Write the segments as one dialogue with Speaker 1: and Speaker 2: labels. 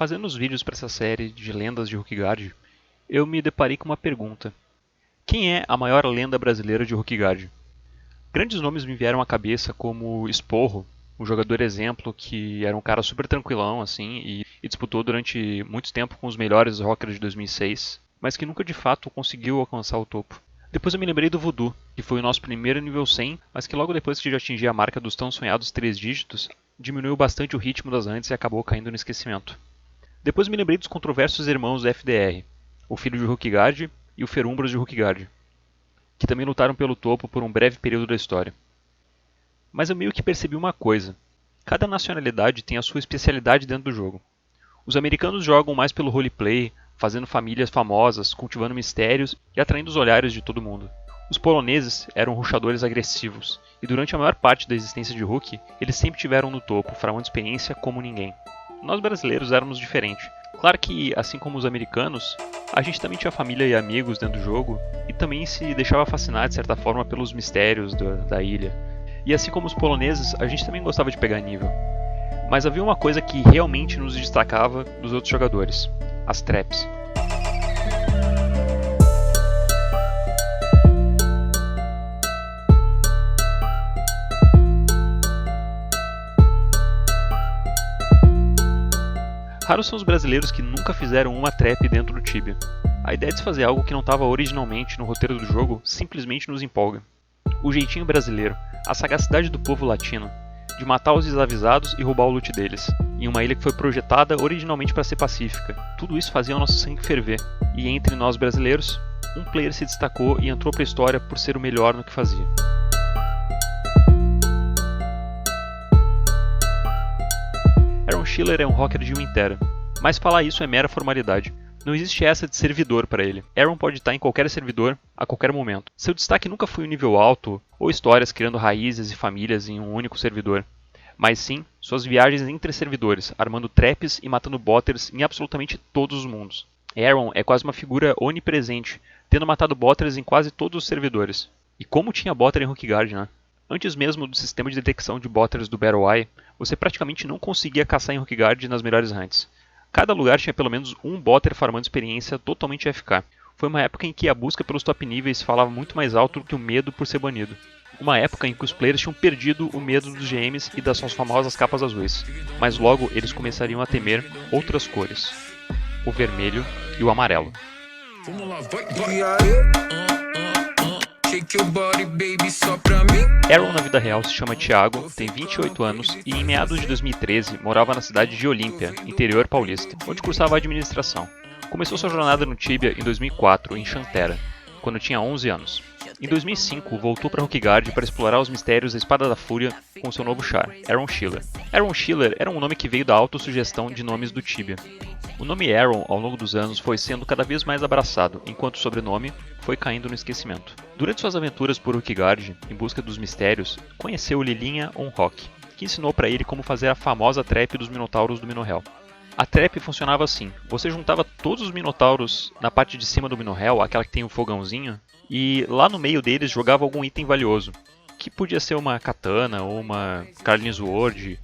Speaker 1: Fazendo os vídeos para essa série de lendas de Rookigaard, eu me deparei com uma pergunta. Quem é a maior lenda brasileira de Rookigaard? Grandes nomes me vieram à cabeça como Sporro, um jogador exemplo que era um cara super tranquilão assim e disputou durante muito tempo com os melhores rockers de 2006, mas que nunca de fato conseguiu alcançar o topo. Depois eu me lembrei do Voodoo, que foi o nosso primeiro nível 100, mas que logo depois que já atingia a marca dos tão sonhados 3 dígitos, diminuiu bastante o ritmo das antes e acabou caindo no esquecimento. Depois me lembrei dos controversos irmãos FDR, o filho de Rookigaard e o Ferumbras de Rookigaard, que também lutaram pelo topo por um breve período da história. Mas eu meio que percebi uma coisa. Cada nacionalidade tem a sua especialidade dentro do jogo. Os americanos jogam mais pelo roleplay, fazendo famílias famosas, cultivando mistérios e atraindo os olhares de todo mundo. Os poloneses eram rushadores agressivos, e durante a maior parte da existência de Rook, eles sempre tiveram no topo, farmando experiência como ninguém. Nós brasileiros éramos diferentes. Claro que, assim como os americanos, a gente também tinha família e amigos dentro do jogo, e também se deixava fascinar de certa forma pelos mistérios da ilha. E assim como os poloneses, a gente também gostava de pegar nível. Mas havia uma coisa que realmente nos destacava dos outros jogadores: as traps. Raros são os brasileiros que nunca fizeram uma trap dentro do Tibia. A ideia de se fazer algo que não estava originalmente no roteiro do jogo simplesmente nos empolga. O jeitinho brasileiro, a sagacidade do povo latino, de matar os desavisados e roubar o loot deles, em uma ilha que foi projetada originalmente para ser pacífica. Tudo isso fazia o nosso sangue ferver, e entre nós brasileiros, um player se destacou e entrou para a história por ser o melhor no que fazia. Aaron Schiller é um rocker de Runeterra, mas falar isso é mera formalidade. Não existe essa de servidor para ele. Aaron pode estar em qualquer servidor, a qualquer momento. Seu destaque nunca foi o nível alto, ou histórias criando raízes e famílias em um único servidor, mas sim suas viagens entre servidores, armando traps e matando botters em absolutamente todos os mundos. Aaron é quase uma figura onipresente, tendo matado botters em quase todos os servidores. E como tinha botter em Rookigaard, né? Antes mesmo do sistema de detecção de botters do BattleEye, você praticamente não conseguia caçar em Rookigaard nas melhores hunts. Cada lugar tinha pelo menos um botter farmando experiência totalmente AFK. Foi uma época em que a busca pelos top níveis falava muito mais alto do que o medo por ser banido. Uma época em que os players tinham perdido o medo dos GMs e das suas famosas capas azuis, mas logo eles começariam a temer outras cores: o vermelho e o amarelo. Aaron na vida real se chama Thiago, tem 28 anos e em meados de 2013 morava na cidade de Olímpia, interior paulista, onde cursava administração. Começou sua jornada no Tibia em 2004, em Chantera, quando tinha 11 anos. Em 2005, voltou para Rookigaard para explorar os mistérios da Espada da Fúria com seu novo char, Aaron Schiller. Aaron Schiller era um nome que veio da autossugestão de nomes do Tibia. O nome Aaron, ao longo dos anos, foi sendo cada vez mais abraçado, enquanto o sobrenome foi caindo no esquecimento. Durante suas aventuras por Rookigaard, em busca dos mistérios, conheceu Lilinha Onrock, que ensinou para ele como fazer a famosa trap dos Minotauros do Minohell. A trap funcionava assim: você juntava todos os Minotauros na parte de cima do Minohell, aquela que tem o fogãozinho, e lá no meio deles jogava algum item valioso, que podia ser uma katana, ou uma Carlin Sword,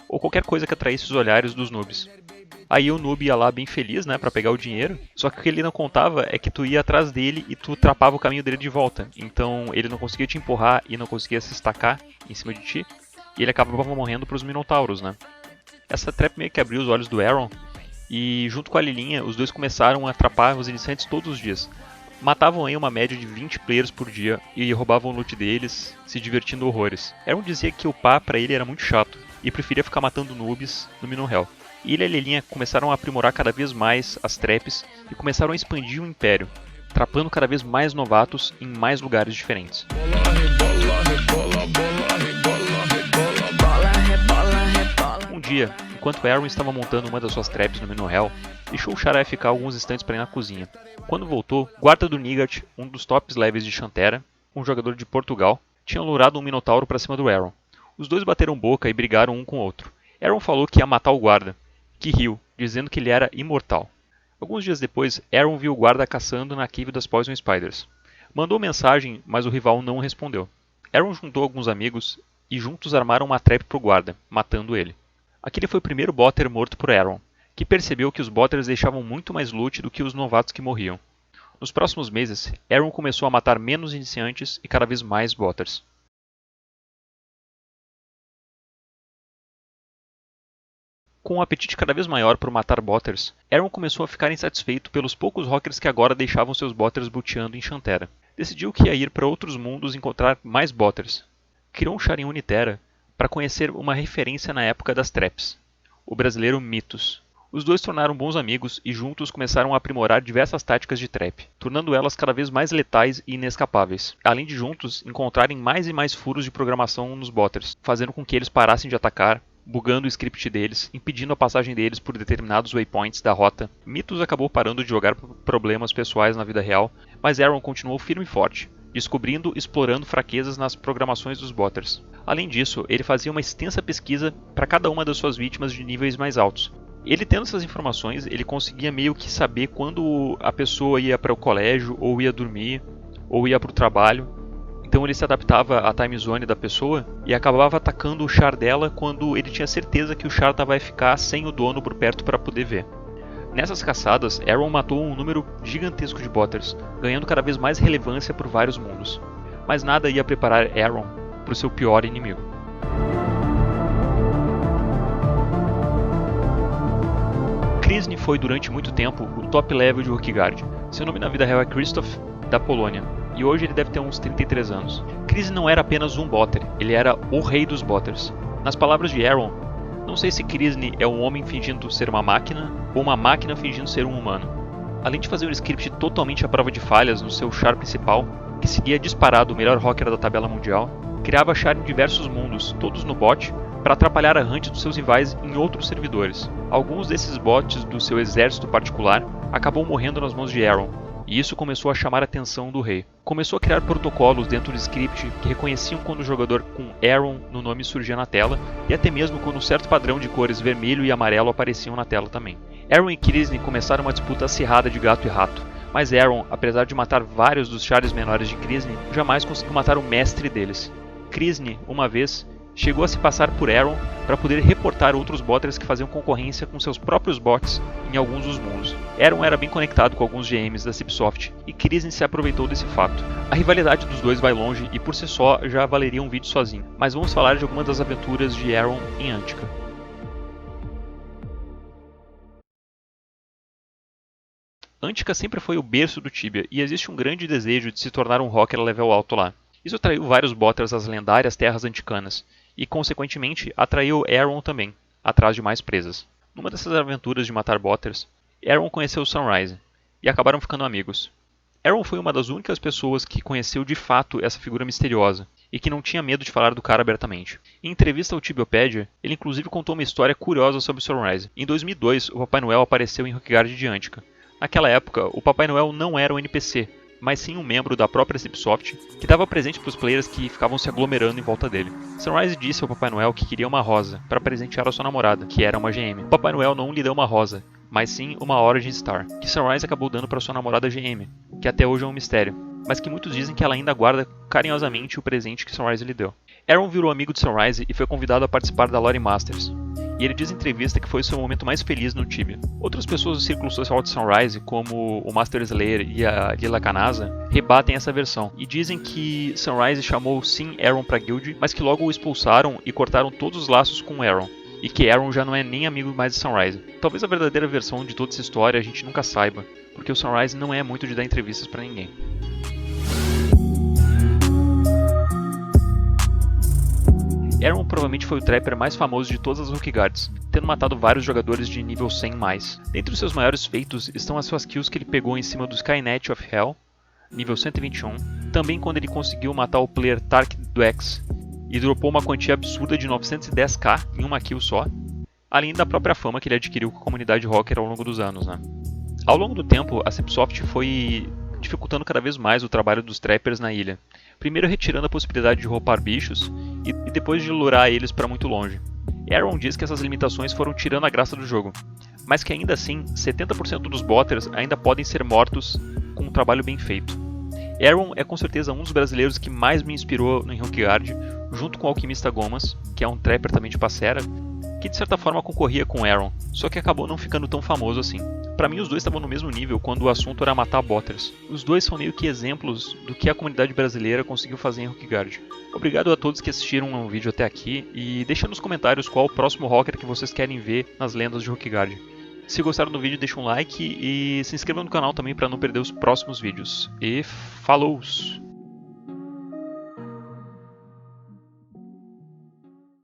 Speaker 1: ou qualquer coisa que atraísse os olhares dos noobs. Aí o noob ia lá bem feliz, né, pra pegar o dinheiro, só que o que ele não contava é que tu ia atrás dele e tu trapava o caminho dele de volta. Então ele não conseguia te empurrar e não conseguia se estacar em cima de ti, e ele acabava morrendo pros Minotauros, né. Essa trap meio que abriu os olhos do Aaron, e junto com a Lilinha, os dois começaram a atrapar os iniciantes todos os dias. Matavam aí uma média de 20 players por dia e roubavam o loot deles, se divertindo horrores. Aaron dizia que upar pra ele era muito chato, e preferia ficar matando noobs no Minohell. Ele e a Lilinha começaram a aprimorar cada vez mais as traps e começaram a expandir o império, trapando cada vez mais novatos em mais lugares diferentes. Um dia, enquanto Aaron estava montando uma das suas traps no Minohell, deixou o Xará ficar alguns instantes para ir na cozinha. Quando voltou, o guarda do Nigat, um dos tops levels de Chantera, um jogador de Portugal, tinha lurado um Minotauro para cima do Aaron. Os dois bateram boca e brigaram um com o outro. Aaron falou que ia matar o guarda, que riu, dizendo que ele era imortal. Alguns dias depois, Aaron viu o guarda caçando na cave das Poison Spiders. Mandou mensagem, mas o rival não respondeu. Aaron juntou alguns amigos e juntos armaram uma trap pro guarda, matando ele. Aquele foi o primeiro botter morto por Aaron, que percebeu que os botters deixavam muito mais loot do que os novatos que morriam. Nos próximos meses, Aaron começou a matar menos iniciantes e cada vez mais botters. Com um apetite cada vez maior por matar botters, Aaron começou a ficar insatisfeito pelos poucos rockers que agora deixavam seus botters booteando em Chantera. Decidiu que ia ir para outros mundos encontrar mais botters. Criou um char em Uniterra para conhecer uma referência na época das traps, o brasileiro Mitos. Os dois tornaram bons amigos e juntos começaram a aprimorar diversas táticas de trap, tornando elas cada vez mais letais e inescapáveis, além de juntos encontrarem mais e mais furos de programação nos botters, fazendo com que eles parassem de atacar, bugando o script deles, impedindo a passagem deles por determinados waypoints da rota. Mitos acabou parando de jogar por problemas pessoais na vida real, mas Aaron continuou firme e forte, descobrindo e explorando fraquezas nas programações dos botters. Além disso, ele fazia uma extensa pesquisa para cada uma das suas vítimas de níveis mais altos. Ele tendo essas informações, ele conseguia meio que saber quando a pessoa ia para o colégio, ou ia dormir, ou ia para o trabalho. Então ele se adaptava à time zone da pessoa e acabava atacando o char dela quando ele tinha certeza que o char vai ficar sem o dono por perto para poder ver. Nessas caçadas, Aaron matou um número gigantesco de botters, ganhando cada vez mais relevância por vários mundos. Mas nada ia preparar Aaron para o seu pior inimigo. Krysny foi durante muito tempo o top level de Rookguard. Seu nome na vida real é Krzysztof, da Polônia, e hoje ele deve ter uns 33 anos. Krysny não era apenas um botter, ele era o rei dos botters. Nas palavras de Aaron, não sei se Krysny é um homem fingindo ser uma máquina ou uma máquina fingindo ser um humano. Além de fazer um script totalmente à prova de falhas no seu char principal, que seguia disparado o melhor rocker da tabela mundial, criava char em diversos mundos, todos no bot, para atrapalhar a hunt dos seus rivais em outros servidores. Alguns desses bots do seu exército particular acabou morrendo nas mãos de Aaron, e isso começou a chamar a atenção do rei. Começou a criar protocolos dentro do script que reconheciam quando o jogador com Aaron no nome surgia na tela, e até mesmo quando um certo padrão de cores vermelho e amarelo apareciam na tela também. Aaron e Krysny começaram uma disputa acirrada de gato e rato, mas Aaron, apesar de matar vários dos chares menores de Krysny, jamais conseguiu matar o mestre deles. Krysny, uma vez, chegou a se passar por Aaron para poder reportar outros botters que faziam concorrência com seus próprios bots em alguns dos mundos. Aaron era bem conectado com alguns GMs da Cipsoft e Krysny se aproveitou desse fato. A rivalidade dos dois vai longe e por si só já valeria um vídeo sozinho, mas vamos falar de algumas das aventuras de Aaron em Antica. Antica sempre foi o berço do Tibia e existe um grande desejo de se tornar um rocker a level alto lá. Isso atraiu vários botters às lendárias terras anticanas, e consequentemente atraiu Aaron também, atrás de mais presas. Numa dessas aventuras de matar botters, Aaron conheceu Sunrise, e acabaram ficando amigos. Aaron foi uma das únicas pessoas que conheceu de fato essa figura misteriosa, e que não tinha medo de falar do cara abertamente. Em entrevista ao Tibiopedia, ele inclusive contou uma história curiosa sobre Sunrise. Em 2002, o Papai Noel apareceu em Rookguard de Antica. Naquela época, o Papai Noel não era um NPC, mas sim um membro da própria Cipsoft, que dava presente para os players que ficavam se aglomerando em volta dele. Sunrise disse ao Papai Noel que queria uma rosa, para presentear a sua namorada, que era uma GM. O Papai Noel não lhe deu uma rosa, mas sim uma Origin Star, que Sunrise acabou dando para sua namorada GM, que até hoje é um mistério, mas que muitos dizem que ela ainda guarda carinhosamente o presente que Sunrise lhe deu. Aaron virou amigo de Sunrise e foi convidado a participar da Lore Masters, e ele diz em entrevista que foi o seu momento mais feliz no Tibia. Outras pessoas do círculo social de Sunrise, como o Master Slayer e a Lila Kanasa, rebatem essa versão, e dizem que Sunrise chamou sim Aaron pra guild, mas que logo o expulsaram e cortaram todos os laços com Aaron, e que Aaron já não é nem amigo mais de Sunrise. Talvez a verdadeira versão de toda essa história a gente nunca saiba, porque o Sunrise não é muito de dar entrevistas pra ninguém. Aaron provavelmente foi o trapper mais famoso de todas as Rookguards, tendo matado vários jogadores de nível 100+. Dentre os seus maiores feitos estão as suas kills que ele pegou em cima do Skynet of Hell, nível 121, também quando ele conseguiu matar o player Tark Dwex e dropou uma quantia absurda de 910k em uma kill só, além da própria fama que ele adquiriu com a comunidade rocker ao longo dos anos. Ao longo do tempo, a Cipsoft foi dificultando cada vez mais o trabalho dos trappers na ilha, primeiro retirando a possibilidade de roubar bichos e depois de lurar eles para muito longe. Aaron diz que essas limitações foram tirando a graça do jogo, mas que ainda assim 70% dos botters ainda podem ser mortos com um trabalho bem feito. Aaron é com certeza um dos brasileiros que mais me inspirou no Rookguard, junto com o Alquimista Gomas, que é um trapper também de Passera, que de certa forma concorria com Aaron, só que acabou não ficando tão famoso assim. Pra mim, os dois estavam no mesmo nível quando o assunto era matar botters. Os dois são meio que exemplos do que a comunidade brasileira conseguiu fazer em Rookguard. Obrigado a todos que assistiram o vídeo até aqui e deixem nos comentários qual o próximo rocker que vocês querem ver nas lendas de Rookguard. Se gostaram do vídeo, deixa um like e se inscreva no canal também para não perder os próximos vídeos. E falou!